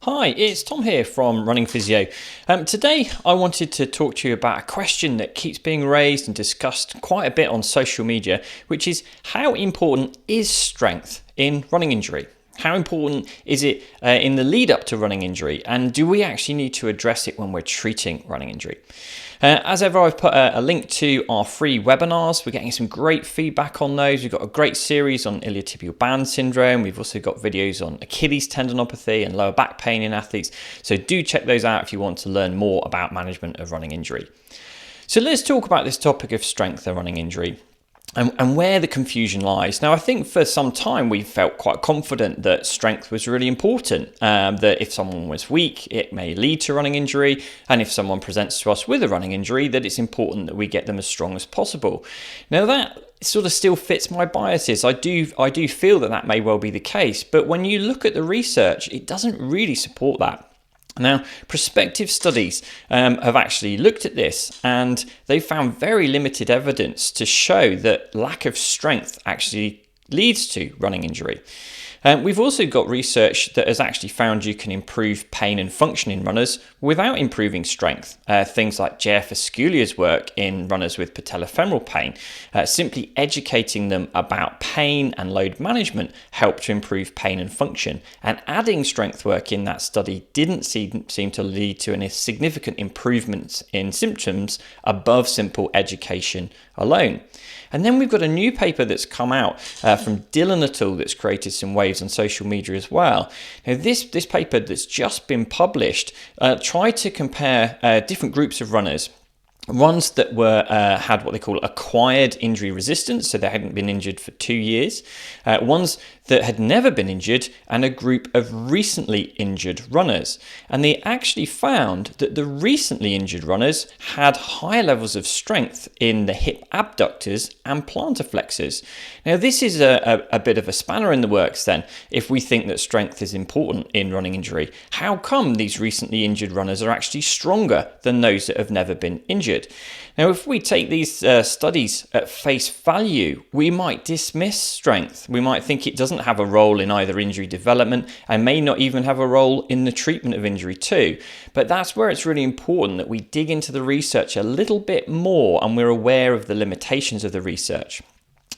Hi, it's Tom here from Running Physio. Today I wanted to talk to you about a question that keeps being raised and discussed quite a bit on social media, which is how important is strength in running injury? How important is it in the lead up to running injury? And do we actually need to address it when we're treating running injury? As ever, I've put a link to our free webinars. We're getting some great feedback on those. We've got a great series on iliotibial band syndrome. We've also got videos on Achilles tendinopathy and lower back pain in athletes. So do check those out if you want to learn more about management of running injury. So let's talk about this topic of strength and running injury. And where the confusion lies. Now, I think for some time we felt quite confident that strength was really important, that if someone was weak, it may lead to running injury, and if someone presents to us with a running injury, that it's important that we get them as strong as possible. Now, that sort of still fits my biases. I do feel that may well be the case, but when you look at the research, it doesn't really support that. Now, prospective studies have actually looked at this, and they found very limited evidence to show that lack of strength actually leads to running injury. We've also got research that has actually found you can improve pain and function in runners without improving strength. Things like J.F. Asculia's work in runners with patellofemoral pain. Simply educating them about pain and load management helped to improve pain and function. And adding strength work in that study didn't seem to lead to any significant improvements in symptoms above simple education alone. And then we've got a new paper that's come out from Dylan et al. That's created some waves on social media as well. Now, this paper that's just been published tried to compare different groups of runners. Ones that had what they call acquired injury resistance, so they hadn't been injured for 2 years. Ones that had never been injured, and a group of recently injured runners. And they actually found that the recently injured runners had higher levels of strength in the hip abductors and plantar flexors. Now, this is a bit of a spanner in the works then, if we think that strength is important in running injury. How come these recently injured runners are actually stronger than those that have never been injured? Now, if we take these studies at face value, we might dismiss strength. We might think it doesn't have a role in either injury development and may not even have a role in the treatment of injury too. But that's where it's really important that we dig into the research a little bit more and we're aware of the limitations of the research.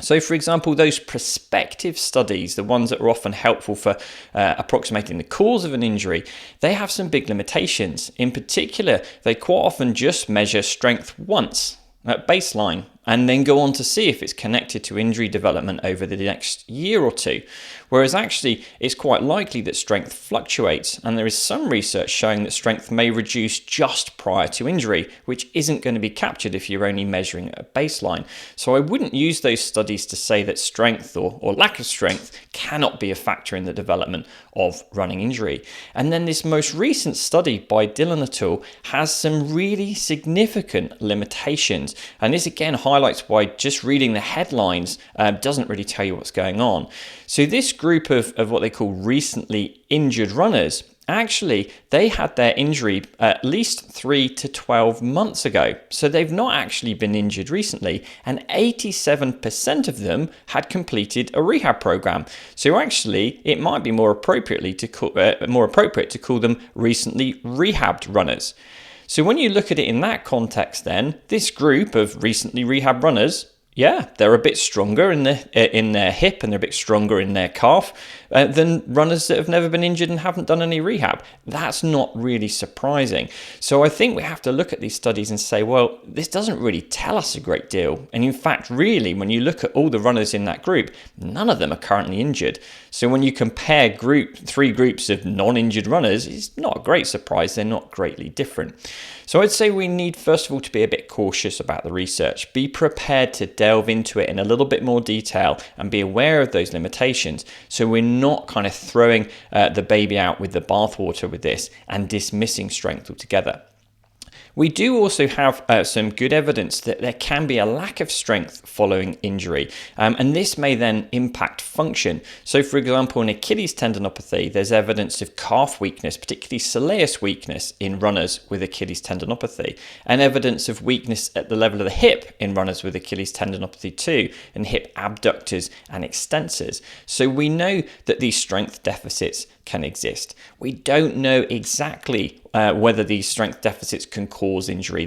So, for example, those prospective studies, the ones that are often helpful for approximating the cause of an injury, they have some big limitations. In particular, they quite often just measure strength once at baseline and then go on to see if it's connected to injury development over the next year or two. Whereas actually, it's quite likely that strength fluctuates, and there is some research showing that strength may reduce just prior to injury, which isn't going to be captured if you're only measuring at a baseline. So I wouldn't use those studies to say that strength or lack of strength cannot be a factor in the development of running injury. And then this most recent study by Dylan et al. Has some really significant limitations. And this again highlights why just reading the headlines doesn't really tell you what's going on. So this group of what they call recently injured runners, actually, they had their injury at least 3 to 12 months ago. So they've not actually been injured recently, and 87% of them had completed a rehab program. So actually, it might be more appropriate to call them recently rehabbed runners. So when you look at it in that context, then this group of recently rehab runners, yeah, they're a bit stronger in their hip and they're a bit stronger in their calf than runners that have never been injured and haven't done any rehab. That's not really surprising. So I think we have to look at these studies and say, well, this doesn't really tell us a great deal. And in fact, really, when you look at all the runners in that group, none of them are currently injured. So when you compare three groups of non-injured runners, it's not a great surprise. They're not greatly different. So I'd say we need, first of all, to be a bit cautious about the research. Be prepared to delve into it in a little bit more detail and be aware of those limitations, so we're not kind of throwing the baby out with the bathwater with this and dismissing strength altogether. We do also have some good evidence that there can be a lack of strength following injury, and this may then impact function. So, for example, in Achilles tendinopathy, there's evidence of calf weakness, particularly soleus weakness in runners with Achilles tendinopathy, and evidence of weakness at the level of the hip in runners with Achilles tendinopathy too, and hip abductors and extensors. So we know that these strength deficits can exist. We don't know exactly whether these strength deficits can cause injury.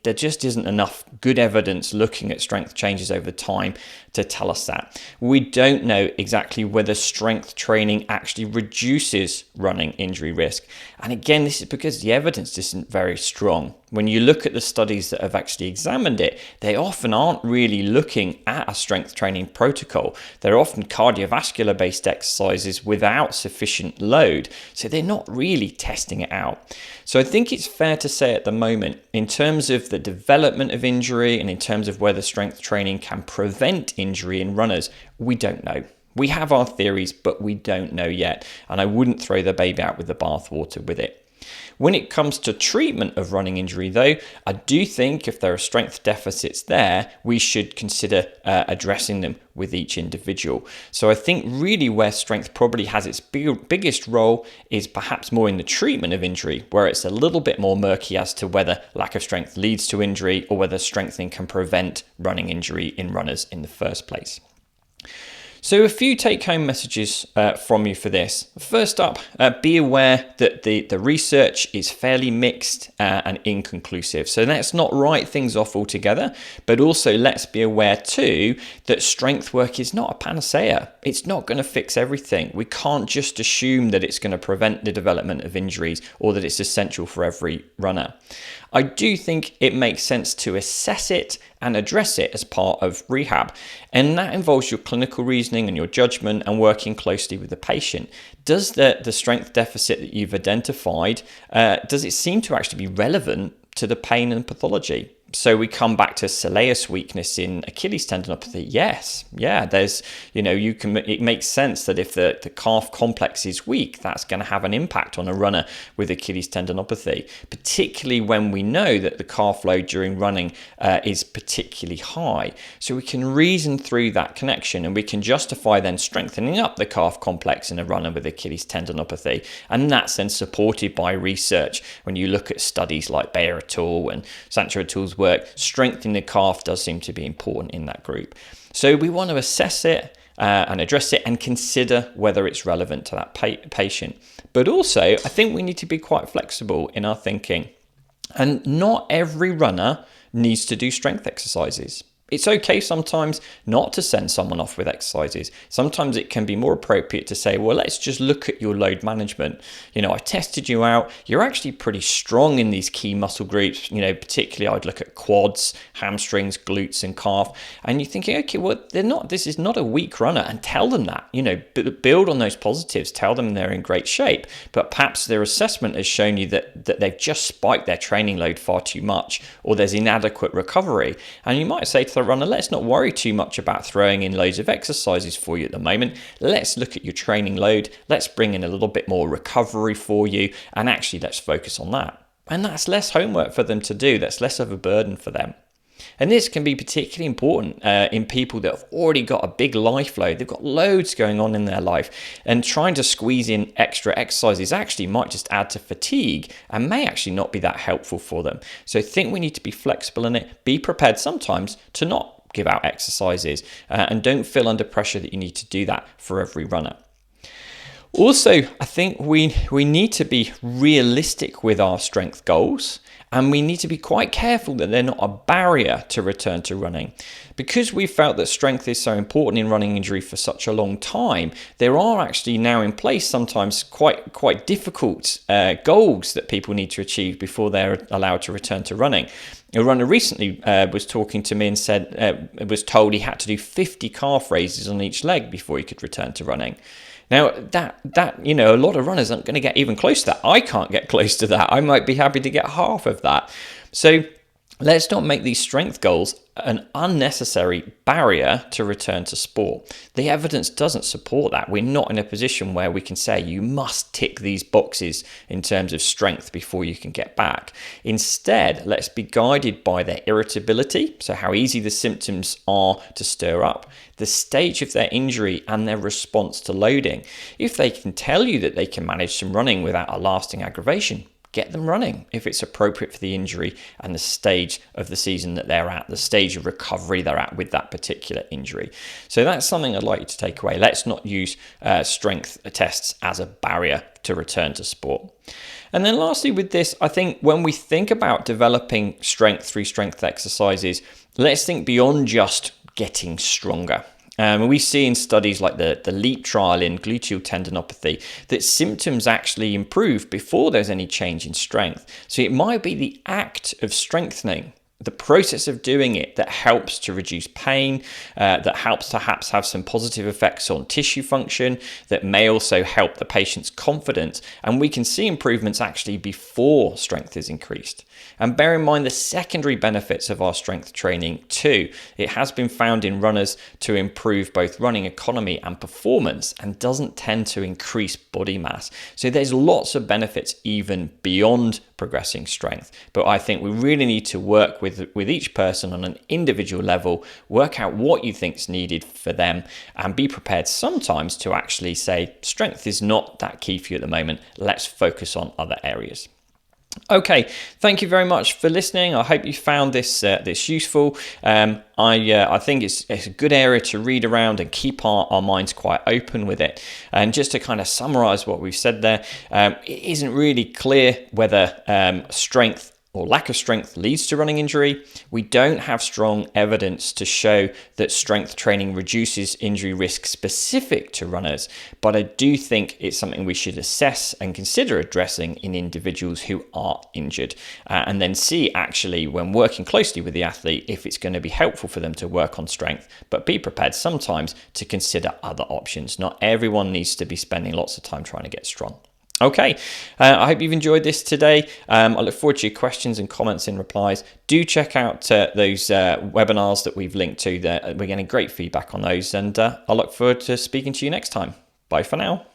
There just isn't enough good evidence looking at strength changes over time to tell us that. We don't know exactly whether strength training actually reduces running injury risk. And again, this is because the evidence isn't very strong. When you look at the studies that have actually examined it, they often aren't really looking at a strength training protocol. They're often cardiovascular based exercises without sufficient load. So they're not really testing it out. So I think it's fair to say at the moment, in terms of the development of injury and in terms of whether strength training can prevent injury in runners, we don't know. We have our theories, but we don't know yet. And I wouldn't throw the baby out with the bathwater with it. When it comes to treatment of running injury, though, I do think if there are strength deficits there, we should consider addressing them with each individual. So I think really where strength probably has its biggest role is perhaps more in the treatment of injury, where it's a little bit more murky as to whether lack of strength leads to injury or whether strengthening can prevent running injury in runners in the first place. So a few take-home messages from you for this. First up, be aware that the research is fairly mixed and inconclusive. So let's not write things off altogether, but also let's be aware too that strength work is not a panacea. It's not going to fix everything. We can't just assume that it's going to prevent the development of injuries or that it's essential for every runner. I do think it makes sense to assess it and address it as part of rehab. And that involves your clinical reasoning and your judgment and working closely with the patient. Does the strength deficit that you've identified, does it seem to actually be relevant to the pain and pathology? So we come back to soleus weakness in Achilles tendinopathy. Yes, yeah, there's, it makes sense that if the calf complex is weak, that's going to have an impact on a runner with Achilles tendinopathy, particularly when we know that the calf load during running is particularly high. So we can reason through that connection and we can justify then strengthening up the calf complex in a runner with Achilles tendinopathy. And that's then supported by research. When you look at studies like Bayer et al. And Sancho et al.'s work, strengthening the calf does seem to be important in that group. So we want to assess it and address it and consider whether it's relevant to that patient. But also, I think we need to be quite flexible in our thinking. And not every runner needs to do strength exercises. It's okay sometimes not to send someone off with exercises. Sometimes it can be more appropriate to say, well, let's just look at your load management. I tested you out. You're actually pretty strong in these key muscle groups. Particularly I'd look at quads, hamstrings, glutes, and calf. And you're thinking, okay, well, this is not a weak runner, and tell them that, build on those positives, tell them they're in great shape. But perhaps their assessment has shown you that they've just spiked their training load far too much, or there's inadequate recovery. And you might say to the runner, let's not worry too much about throwing in loads of exercises for you at the moment. Let's look at your training load. Let's bring in a little bit more recovery for you. And actually, let's focus on that. And that's less homework for them to do. That's less of a burden for them. And this can be particularly important in people that have already got a big life load. They've got loads going on in their life, and trying to squeeze in extra exercises actually might just add to fatigue and may actually not be that helpful for them. So I think we need to be flexible in it. Be prepared sometimes to not give out exercises and don't feel under pressure that you need to do that for every runner. Also, I think we need to be realistic with our strength goals, and we need to be quite careful that they're not a barrier to return to running. Because we've felt that strength is so important in running injury for such a long time, there are actually now in place sometimes quite difficult goals that people need to achieve before they're allowed to return to running. A runner recently was talking to me and said was told he had to do 50 calf raises on each leg before he could return to running. Now, that a lot of runners aren't going to get even close to that. I can't get close to that. I might be happy to get half of that. So Let's not make these strength goals an unnecessary barrier to return to sport. The evidence doesn't support that. We're not in a position where we can say you must tick these boxes in terms of strength before you can get back. Instead, let's be guided by their irritability, so how easy the symptoms are to stir up, the stage of their injury and their response to loading. If they can tell you that they can manage some running without a lasting aggravation, get them running if it's appropriate for the injury and the stage of the season that they're at, the stage of recovery they're at with that particular injury. So that's something I'd like you to take away. Let's not use strength tests as a barrier to return to sport. And then lastly with this, I think when we think about developing strength through strength exercises, let's think beyond just getting stronger. We see in studies like the LEAP trial in gluteal tendinopathy that symptoms actually improve before there's any change in strength. So it might be the act of strengthening, the process of doing it, that helps to reduce pain, that helps perhaps have some positive effects on tissue function, that may also help the patient's confidence. And we can see improvements actually before strength is increased. And bear in mind the secondary benefits of our strength training too. It has been found in runners to improve both running economy and performance and doesn't tend to increase body mass. So there's lots of benefits even beyond progressing strength. But I think we really need to work with each person on an individual level, work out what you think is needed for them, and be prepared sometimes to actually say strength is not that key for you at the moment. Let's focus on other areas. Okay, thank you very much for listening. I hope you found this useful. I think it's a good area to read around and keep our minds quite open with it. And just to kind of summarize what we've said there, it isn't really clear whether strength or lack of strength leads to running injury. We don't have strong evidence to show that strength training reduces injury risk specific to runners, but I do think it's something we should assess and consider addressing in individuals who are injured, and then see actually when working closely with the athlete if it's going to be helpful for them to work on strength, but be prepared sometimes to consider other options. Not everyone needs to be spending lots of time trying to get strong. Okay, I hope you've enjoyed this today. I look forward to your questions and comments and replies. Do check out those webinars that we've linked to. We're getting great feedback on those, and I look forward to speaking to you next time. Bye for now.